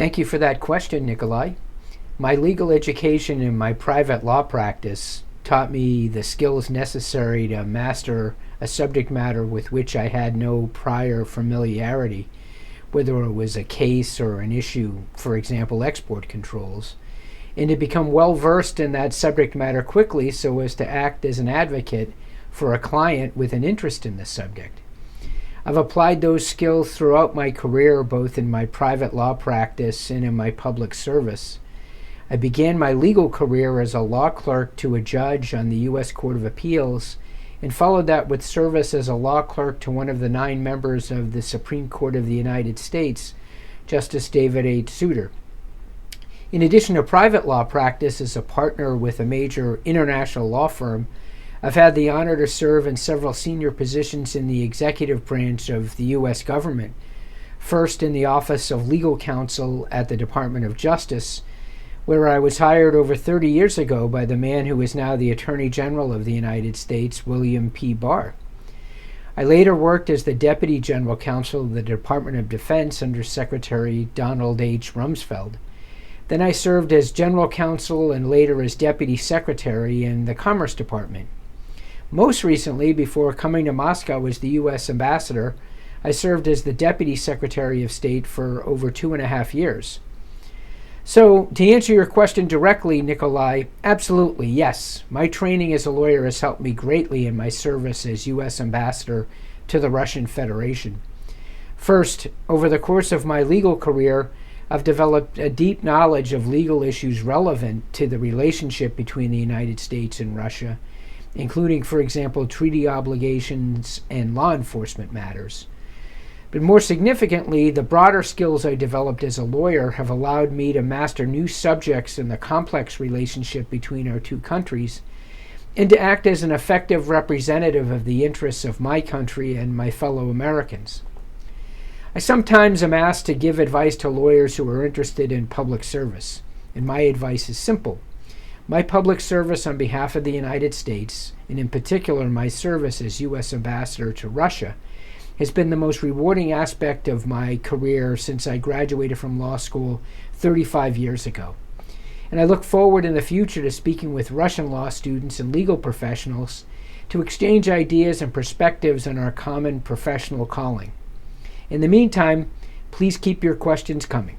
Thank you for that question, Nikolai. My legal education and my private law practice taught me the skills necessary to master a subject matter with which I had no prior familiarity, whether it was a case or an issue, for example, export controls, and to become well versed in that subject matter quickly so as to act as an advocate for a client with an interest in the subject. I've applied those skills throughout my career, both in my private law practice and in my public service. I began my legal career as a law clerk to a judge on the U.S. Court of Appeals and followed that with service as a law clerk to one of the 9 members of the Supreme Court of the United States, Justice David H. Souter. In addition to private law practice as a partner with a major international law firm, I've had the honor to serve in several senior positions in the executive branch of the U.S. government, first in the Office of Legal Counsel at the Department of Justice, where I was hired over 30 years ago by the man who is now the Attorney General of the United States, William P. Barr. I later worked as the Deputy General Counsel of the Department of Defense under Secretary Donald H. Rumsfeld. Then I served as General Counsel and later as Deputy Secretary in the Commerce Department. Most recently, before coming to Moscow as the U.S. Ambassador, I served as the Deputy Secretary of State for over 2.5 years. So, to answer your question directly, Nikolai, absolutely, yes. My training as a lawyer has helped me greatly in my service as U.S. Ambassador to the Russian Federation. First, over the course of my legal career, I've developed a deep knowledge of legal issues relevant to the relationship between the United States and Russia, including, for example, treaty obligations and law enforcement matters. But more significantly, the broader skills I developed as a lawyer have allowed me to master new subjects in the complex relationship between our two countries and to act as an effective representative of the interests of my country and my fellow Americans. I sometimes am asked to give advice to lawyers who are interested in public service, and my advice is simple. My public service on behalf of the United States, and in particular my service as U.S. Ambassador to Russia, has been the most rewarding aspect of my career since I graduated from law school 35 years ago. And I look forward in the future to speaking with Russian law students and legal professionals to exchange ideas and perspectives on our common professional calling. In the meantime, please keep your questions coming.